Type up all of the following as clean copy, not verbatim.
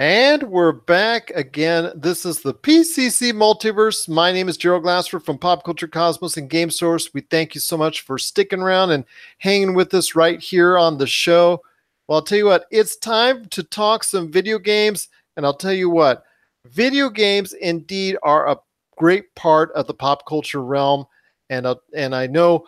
And we're back again. This is the PCC Multiverse. My name is Gerald Glassford from Pop Culture Cosmos and Game Source. We thank you so much for sticking around and hanging with us right here on the show. Well, I'll tell you what, it's time to talk some video games. And I'll tell you what, video games indeed are a great part of the pop culture realm. And I know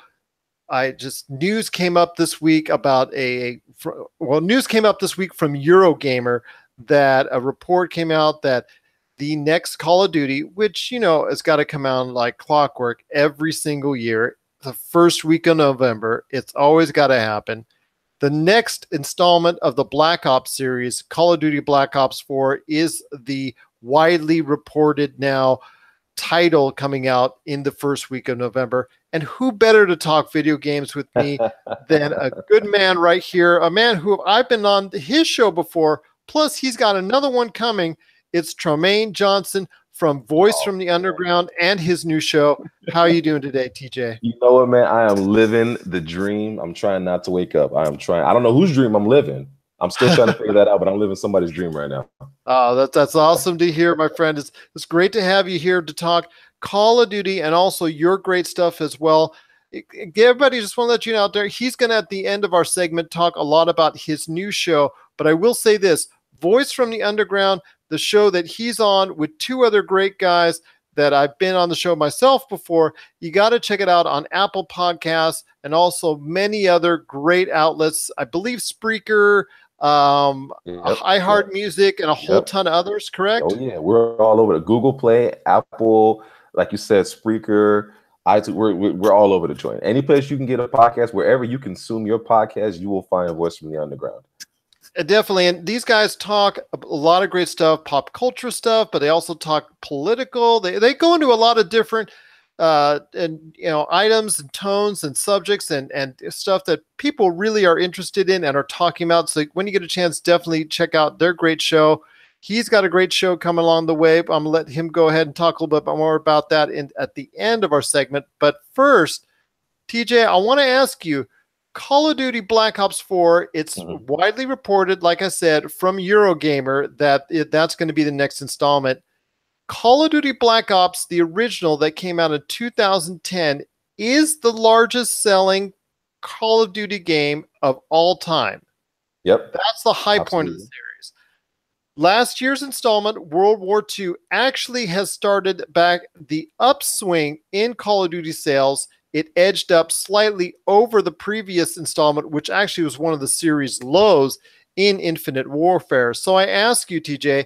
news came up this week about news came up this week from Eurogamer that a report came out that the next Call of Duty, which, has got to come out like clockwork every single year, the first week of November, it's always got to happen. The next installment of the Black Ops series, Call of Duty Black Ops 4, is the widely reported now title coming out in the first week of November. And who better to talk video games with me than a good man right here, a man who I've been on his show before. Plus, he's got another one coming. It's Tremaine Johnson from Voice from the Underground and his new show. How are you doing today, TJ? You know what, man? I am living the dream. I'm trying not to wake up. I don't know whose dream I'm living. I'm still trying to figure that out, but I'm living somebody's dream right now. Oh, that's awesome to hear, my friend. It's great to have you here to talk Call of Duty and also your great stuff as well. Everybody, just want to let you know out there, he's going to, at the end of our segment, talk a lot about his new show. But I will say this, Voice from the Underground, the show that he's on with two other great guys that I've been on the show myself before. You got to check it out on Apple Podcasts and also many other great outlets. I believe Spreaker, iHeart Music, and a whole ton of others, correct? Oh, yeah. We're all over the Google Play, Apple, like you said, Spreaker, iTunes. We're all over the joint. Any place you can get a podcast, wherever you consume your podcast, you will find a Voice from the Underground. Definitely. And these guys talk a lot of great stuff, pop culture stuff, but they also talk political. They go into a lot of different items and tones and subjects and stuff that people really are interested in and are talking about. So when you get a chance, definitely check out their great show. He's got a great show coming along the way. I'm going to let him go ahead and talk a little bit more about that at the end of our segment. But first, TJ, I want to ask you, Call of Duty Black Ops 4, it's widely reported, like I said, from Eurogamer that that's going to be the next installment. Call of Duty Black Ops, the original that came out in 2010, is the largest selling Call of Duty game of all time. Yep. That's the high point of the series. Last year's installment, World War II, actually has started back the upswing in Call of Duty sales. It edged up slightly over the previous installment, which actually was one of the series' lows in Infinite Warfare. So I ask you, TJ,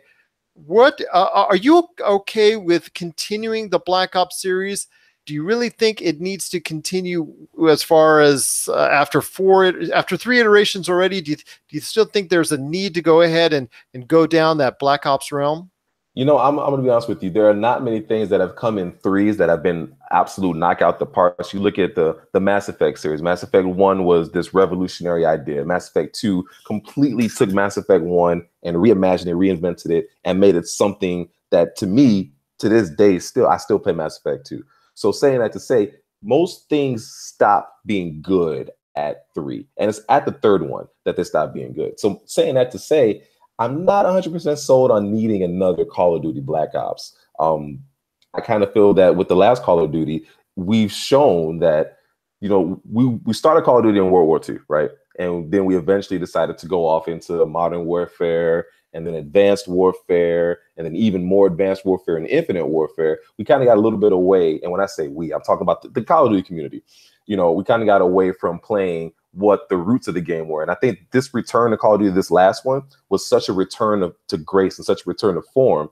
what are you okay with continuing the Black Ops series? Do you really think it needs to continue as far as after three iterations already? Do you still think there's a need to go ahead and go down that Black Ops realm? You know, I'm going to be honest with you. There are not many things that have come in threes that have been absolute knockout the parks. You look at the Mass Effect series. Mass Effect 1 was this revolutionary idea. Mass Effect 2 completely took Mass Effect 1 and reimagined it, reinvented it, and made it something that, to me, to this day, I still play Mass Effect 2. So saying that to say, most things stop being good at 3. And it's at the third one that they stop being good. So saying that to say, I'm not 100% sold on needing another Call of Duty Black Ops. I kind of feel that with the last Call of Duty, we've shown that, we started Call of Duty in World War II, right? And then we eventually decided to go off into modern warfare and then advanced warfare and then even more advanced warfare and infinite warfare. We kind of got a little bit away. And when I say we, I'm talking about the Call of Duty community. We kind of got away from playing what the roots of the game were. And I think this return to Call of Duty, this last one, was such a return to grace and such a return to form.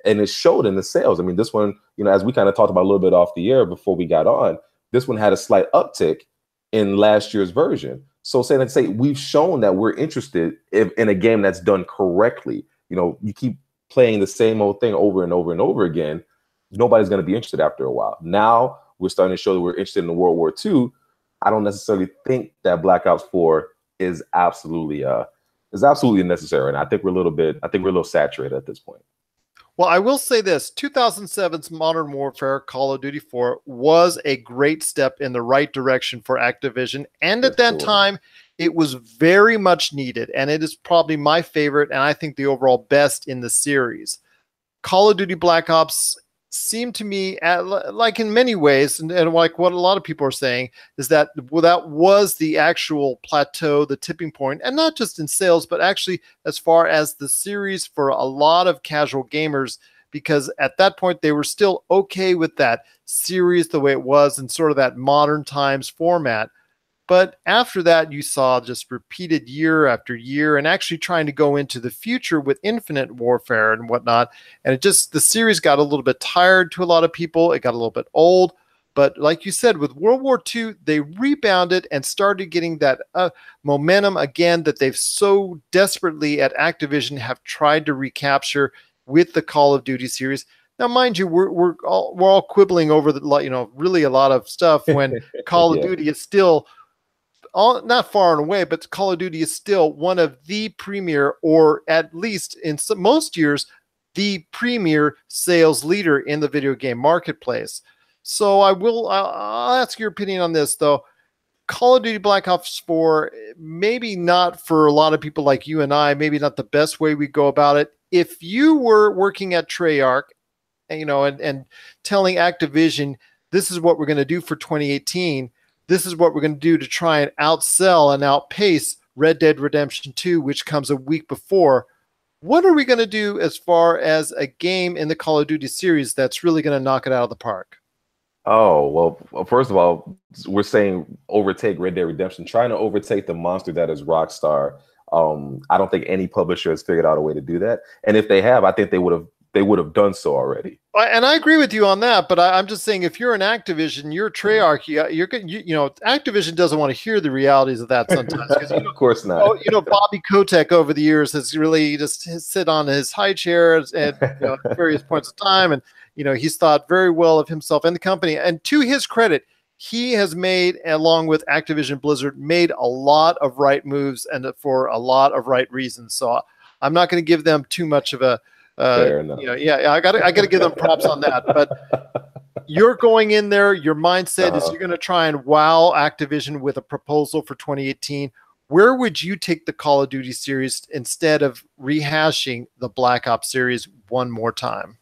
And it showed in the sales. I mean, this one, as we kind of talked about a little bit off the air before we got on, this one had a slight uptick in last year's version. So we've shown that we're interested in a game that's done correctly. You keep playing the same old thing over and over and over again, nobody's going to be interested after a while. Now we're starting to show that we're interested in World War II. I don't necessarily think that Black Ops 4 is absolutely necessary. And I think we're a little saturated at this point. Well, I will say this, 2007's Modern Warfare Call of Duty 4 was a great step in the right direction for Activision. And at that time, It was very much needed, and it is probably my favorite, and I think the overall best in the series. Call of Duty Black Ops seemed to me, like in many ways, and like what a lot of people are saying, is that that was the actual plateau, the tipping point, and not just in sales, but actually as far as the series for a lot of casual gamers, because at that point they were still okay with that series the way it was and sort of that modern times format. But after that, you saw just repeated year after year and actually trying to go into the future with Infinite Warfare and whatnot. And the series got a little bit tired to a lot of people. It got a little bit old. But like you said, with World War II, they rebounded and started getting that momentum again that they've so desperately at Activision have tried to recapture with the Call of Duty series. Now, mind you, we're all quibbling over really a lot of stuff when Call of Duty is still not far and away, but Call of Duty is still one of the premier, or at least in most years, the premier sales leader in the video game marketplace. So I'll ask your opinion on this, though. Call of Duty Black Ops 4, maybe not for a lot of people like you and I, maybe not the best way we go about it. If you were working at Treyarch, and telling Activision, this is what we're going to do for 2018, this is what we're going to do to try and outsell and outpace Red Dead Redemption 2, which comes a week before. What are we going to do as far as a game in the Call of Duty series that's really going to knock it out of the park? Oh, well, first of all, we're saying overtake Red Dead Redemption, trying to overtake the monster that is Rockstar. I don't think any publisher has figured out a way to do that. And if they have, I think they would have done so already. And I agree with you on that, but I'm just saying, if you're an Activision, you're Treyarch, Activision doesn't want to hear the realities of that sometimes. Of course not. Bobby Kotick over the years has really just sit on his high chairs at various points of time, and he's thought very well of himself and the company. And to his credit, he has made, along with Activision Blizzard, made a lot of right moves and for a lot of right reasons. So I'm not going to give them too much of a fair enough. I got to give them props on that. But you're going in there. Your mindset is you're going to try and wow Activision with a proposal for 2018. Where would you take the Call of Duty series instead of rehashing the Black Ops series one more time?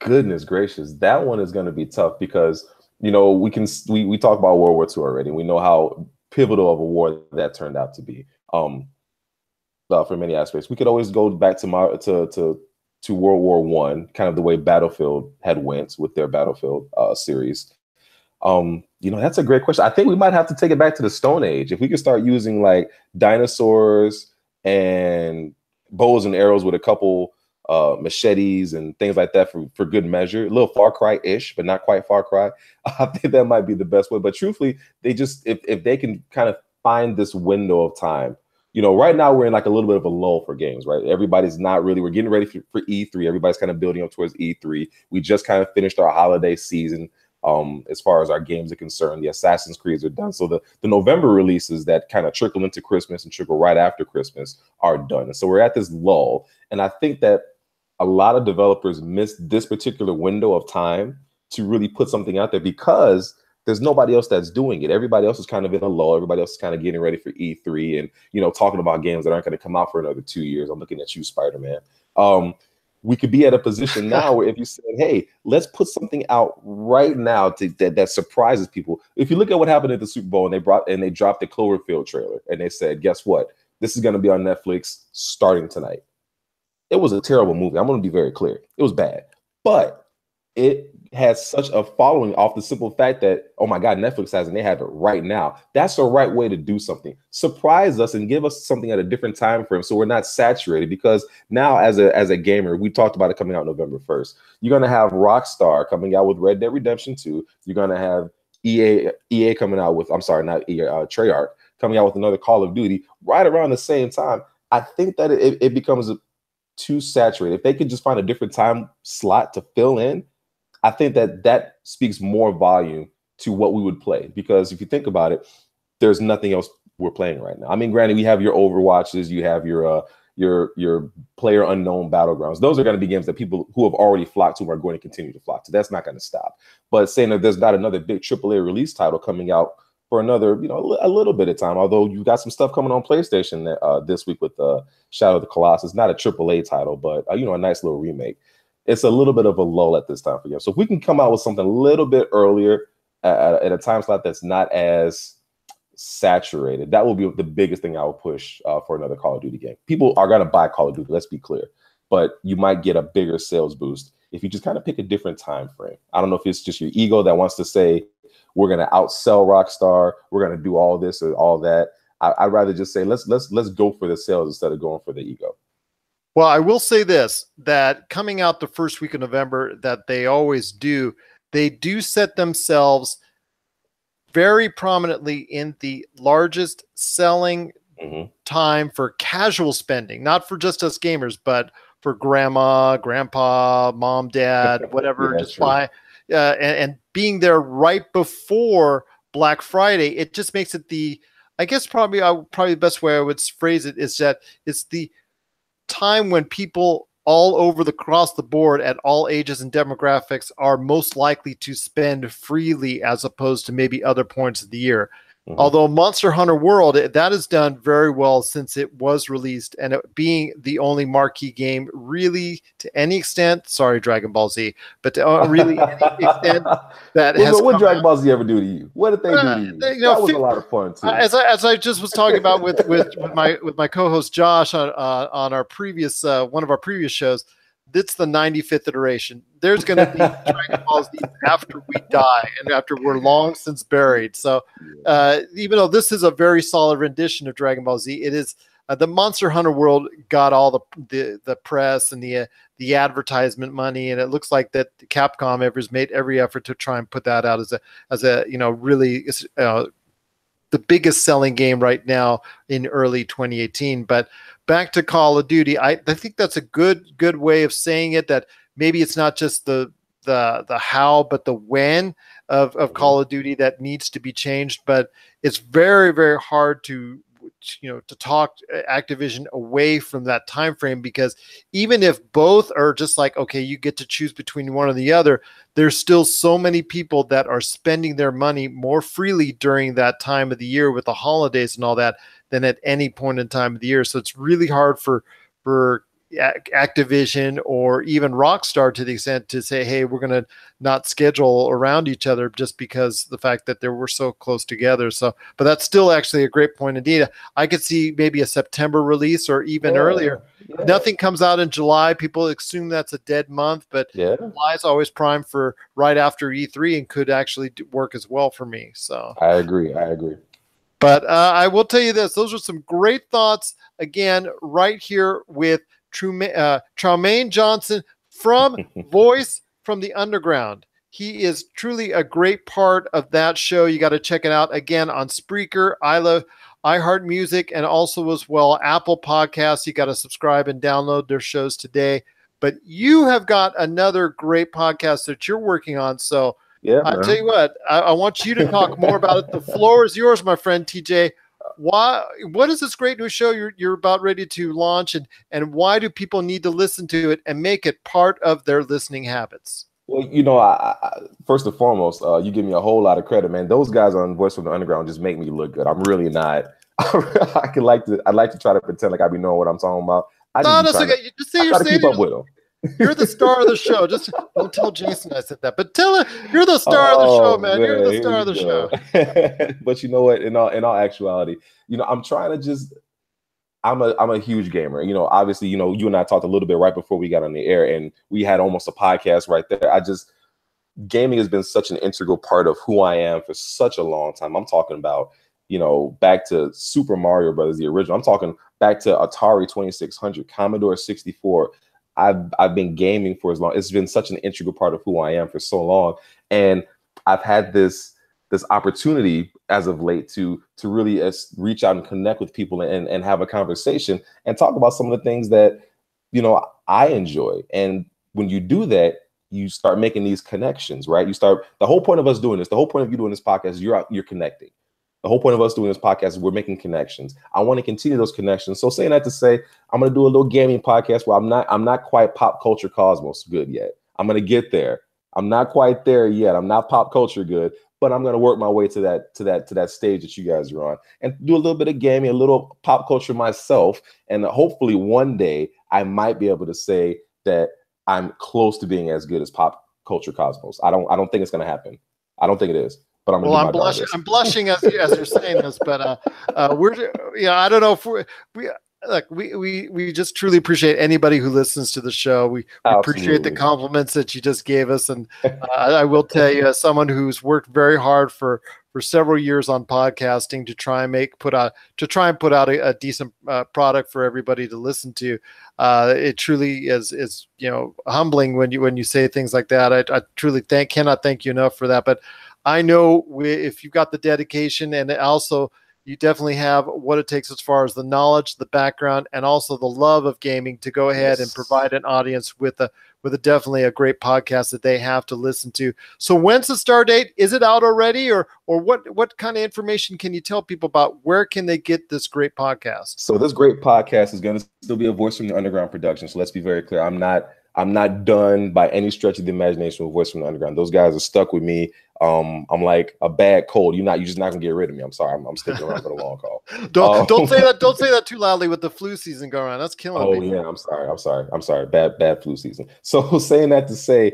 Goodness gracious, that one is going to be tough because we talk about World War II already. We know how pivotal of a war that turned out to be. For many aspects, we could always go back to World War One, kind of the way Battlefield had went with their Battlefield series. That's a great question. I think we might have to take it back to the Stone Age. If we could start using like dinosaurs and bows and arrows with a couple machetes and things like that for good measure, a little Far Cry-ish, but not quite Far Cry. I think that might be the best way. But truthfully, they just if they can kind of find this window of time. Right now we're in like a little bit of a lull for games, right? Everybody's not really, we're getting ready for E3. Everybody's kind of building up towards E3. We just kind of finished our holiday season as far as our games are concerned. The Assassin's Creeds are done. So the November releases that kind of trickle into Christmas and trickle right after Christmas are done. And so we're at this lull. And I think that a lot of developers missed this particular window of time to really put something out there because there's nobody else that's doing it. Everybody else is kind of in a lull. Everybody else is kind of getting ready for E3 and, talking about games that aren't going to come out for another 2 years. I'm looking at you, Spider-Man. We could be at a position now where if you said, hey, let's put something out right now that surprises people. If you look at what happened at the Super Bowl and they dropped the Cloverfield trailer and they said, guess what? This is going to be on Netflix starting tonight. It was a terrible movie. I'm going to be very clear. It was bad, but it has such a following off the simple fact that, oh my God, Netflix has, and they have it right now. That's the right way to do something. Surprise us and give us something at a different time frame so we're not saturated, because now as a gamer, we talked about it coming out November 1st. You're going to have Rockstar coming out with Red Dead Redemption 2. You're going to have EA coming out with, Treyarch coming out with another Call of Duty right around the same time. I think that it becomes too saturated. If they could just find a different time slot to fill in, I think that speaks more volume to what we would play, because if you think about it, there's nothing else we're playing right now. I mean, granted, we have your Overwatches, you have your player unknown battlegrounds. Those are going to be games that people who have already flocked to are going to continue to flock to. That's not going to stop. But saying that there's not another big AAA release title coming out for another, a little bit of time. Although you got some stuff coming on PlayStation this week with Shadow of the Colossus, not a AAA title, but a nice little remake. It's a little bit of a lull at this time for you. So if we can come out with something a little bit earlier at a time slot that's not as saturated, that will be the biggest thing I will push for another Call of Duty game. People are going to buy Call of Duty, let's be clear, but you might get a bigger sales boost if you just kind of pick a different time frame. I don't know if it's just your ego that wants to say, we're going to outsell Rockstar, we're going to do all this or all that. I'd rather just say, let's go for the sales instead of going for the ego. Well, I will say this, that coming out the first week of November, that they always do, they do set themselves very prominently in the largest selling time for casual spending, not for just us gamers, but for grandma, grandpa, mom, dad, whatever, yeah, just buy, and being there right before Black Friday. It just makes it I guess probably the best way I would phrase it is that it's the time when people all over across the board at all ages and demographics are most likely to spend freely as opposed to maybe other points of the year. Although Monster Hunter World, that has done very well since it was released, and it being the only marquee game really to any extent, sorry Dragon Ball Z, but to really any extent that has what Dragon Ball Z ever do to you? What did they do to you? That was a lot of fun too. As I just was talking about with my co-host Josh on our previous one of our previous shows, it's the 95th iteration. There's going to be Dragon Ball Z after we die and after we're long since buried. So even though this is a very solid rendition of Dragon Ball Z, it is the Monster Hunter World got all the press and the advertisement money, and it looks like that Capcom has made every effort to try and put that out as a really the biggest selling game right now in early 2018. But back to Call of Duty, I think that's a good way of saying it, that maybe it's not just the how, but the when of Call of Duty that needs to be changed. But it's very, very hard to talk Activision away from that time frame, because even if both are just like, okay, you get to choose between one or the other, there's still so many people that are spending their money more freely during that time of the year with the holidays and all that than at any point in time of the year. So it's really hard for Activision or even Rockstar to the extent to say, hey, we're going to not schedule around each other just because the fact that we're so close together. So, but that's still actually a great point indeed. I could see maybe a September release or even earlier. Yeah. Nothing comes out in July. People assume that's a dead month, but July is always prime for right after E3 and could actually work as well for me. So I agree. But I will tell you this, those are some great thoughts again, right here with Tremaine Johnson from Voice from the Underground. He is truly a great part of that show. You got to check it out again on Spreaker, iHeart Music, and also as well Apple Podcasts. You got to subscribe and download their shows today. But you have got another great podcast that you're working on. So I'll tell you what, I want you to talk more about it. The floor is yours, my friend TJ. What is this great new show you're about ready to launch, and why do people need to listen to it and make it part of their listening habits? Well, I first and foremost, you give me a whole lot of credit, man. Those guys on Voice from the Underground just make me look good. I'm really not. I'd like to try to pretend like I be knowing what I'm talking about. Just say you're keep up with them. You're the star of the show. Just don't tell Jason I said that, but tell her you're the star of the show, man. You're the star of the show. But you know what? In all actuality, I'm trying to just. I'm a huge gamer. Obviously, you and I talked a little bit right before we got on the air, and we had almost a podcast right there. Gaming has been such an integral part of who I am for such a long time. I'm talking about, back to Super Mario Brothers, the original. I'm talking back to Atari 2600, Commodore 64. I've been gaming for as long. It's been such an integral part of who I am for so long, and I've had this opportunity as of late to really reach out and connect with people and have a conversation and talk about some of the things that I enjoy. And when you do that, you start making these connections, right? The whole point of us doing this, the whole point of you doing this podcast is you're connecting. The whole point of us doing this podcast is we're making connections. I want to continue those connections. So saying that to say, I'm going to do a little gaming podcast where I'm not quite pop culture cosmos good yet. I'm going to get there. I'm not quite there yet. I'm not pop culture good, but I'm going to work my way to that stage that you guys are on, and do a little bit of gaming, a little pop culture myself, and hopefully one day I might be able to say that I'm close to being as good as Pop Culture Cosmos. I don't think it's going to happen. I don't think it is. But I'm I'm blushing as you're saying this, but I don't know if we just truly appreciate anybody who listens to the show. We appreciate the compliments that you just gave us, and I will tell you, as someone who's worked very hard for several years on podcasting to try and put out a decent product for everybody to listen to. It truly is humbling when you say things like that. I truly cannot thank you enough for that. But I know if you've got the dedication, and also you definitely have what it takes as far as the knowledge, the background, and also the love of gaming to go ahead and provide an audience with definitely a great podcast that they have to listen to. So when's the start date? Is it out already, or what kind of information can you tell people about where can they get this great podcast? So this great podcast is going to still be a Voice from the Underground production. So let's be very clear. I'm not done by any stretch of the imagination with Voice from the Underground. Those guys are stuck with me. I'm like a bad cold. You're just not gonna get rid of me. I'm sorry. I'm sticking around for the long haul. Don't say that. Don't say that too loudly with the flu season going on. That's killing people. Yeah. I'm sorry. Bad flu season. So saying that to say,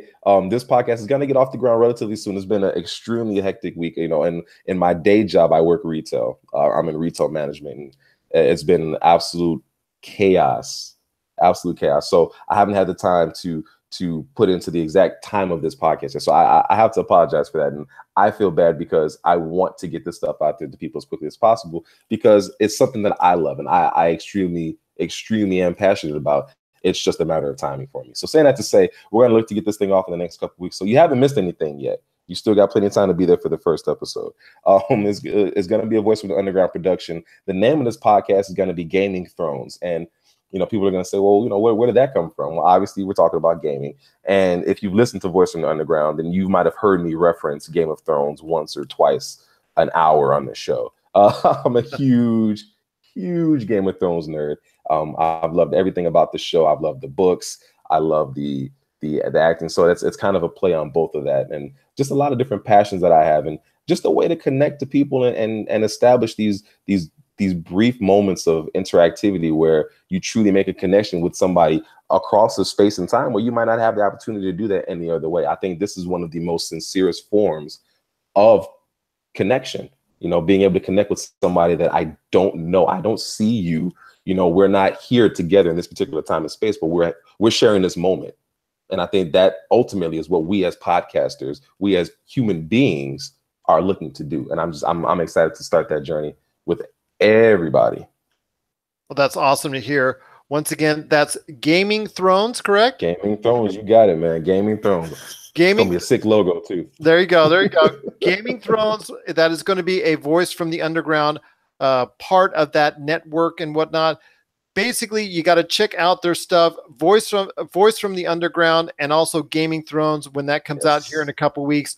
this podcast is gonna get off the ground relatively soon. It's been an extremely hectic week. And in my day job, I work retail. I'm in retail management, and it's been absolute chaos. So I haven't had the time to put into the exact time of this podcast. So I have to apologize for that. And I feel bad because I want to get this stuff out there to people as quickly as possible, because it's something that I love and I extremely, extremely am passionate about. It's just a matter of timing for me. So saying that to say, we're going to look to get this thing off in the next couple of weeks. So you haven't missed anything yet. You still got plenty of time to be there for the first episode. It's going to be a Voice from the Underground production. The name of this podcast is going to be Gaming Thrones. And people are going to say, well, where did that come from? Well, obviously, we're talking about gaming. And if you've listened to Voice from the Underground, then you might have heard me reference Game of Thrones once or twice an hour on the show. I'm a huge, huge Game of Thrones nerd. I've loved everything about the show. I've loved the books. I love the acting. So it's kind of a play on both of that, and just a lot of different passions that I have, and just a way to connect to people and establish these brief moments of interactivity where you truly make a connection with somebody across the space and time where you might not have the opportunity to do that any other way. I think this is one of the most sincerest forms of connection, being able to connect with somebody that I don't know. I don't see you, we're not here together in this particular time and space, but we're sharing this moment. And I think that ultimately is what we as podcasters, we as human beings are looking to do. And I'm excited to start that journey with everybody. Well, that's awesome to hear. Once again, that's Gaming Thrones, correct? Gaming Thrones, you got it, man. Gaming Thrones. It's gonna be a sick logo too. There you go. Gaming Thrones. That is going to be a Voice from the Underground part of that network and whatnot. Basically, you got to check out their stuff. Voice from the Underground, and also Gaming Thrones when that comes out here in a couple weeks.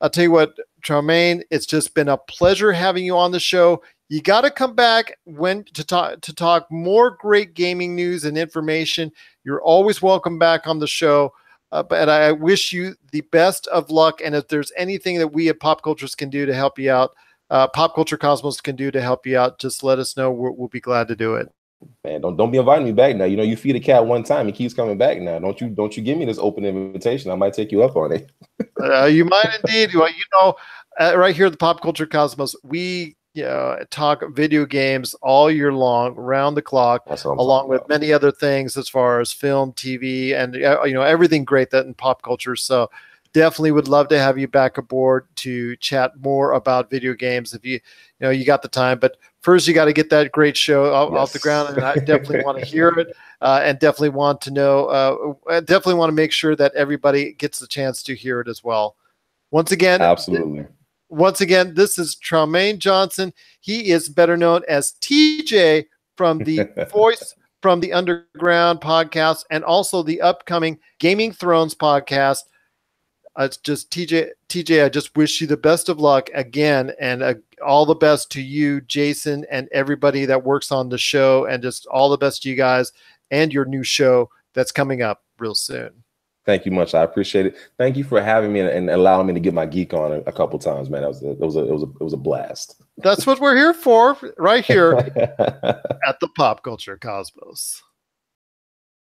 I'll tell you what, Charmaine, it's just been a pleasure having you on the show. You got to come back to talk more great gaming news and information. You're always welcome back on the show. But I wish you the best of luck. And if there's anything that we at Pop Cultures can do to help you out, Pop Culture Cosmos can do to help you out, just let us know. We'll be glad to do it. Man, don't be inviting me back now. You feed a cat one time, he keeps coming back now. Don't you give me this open invitation. I might take you up on it. You might indeed. Well, right here at the Pop Culture Cosmos, we talk video games all year long, around the clock, along with many other things as far as film, TV, and everything great that in pop culture. So definitely would love to have you back aboard to chat more about video games if you got the time. But first, you got to get that great show off the ground, and I definitely want to hear it, and definitely want to know. I definitely want to make sure that everybody gets the chance to hear it as well. Once again, absolutely. Once again, this is Tremaine Johnson. He is better known as TJ from the Voice from the Underground podcast, and also the upcoming Gaming Thrones podcast. It's just TJ, I just wish you the best of luck again, and all the best to you, Jason, and everybody that works on the show, and just all the best to you guys and your new show that's coming up real soon. Thank you much. I appreciate it. Thank you for having me and allowing me to get my geek on a couple times, man. It was a blast. That's what we're here for, right here at the Pop Culture Cosmos.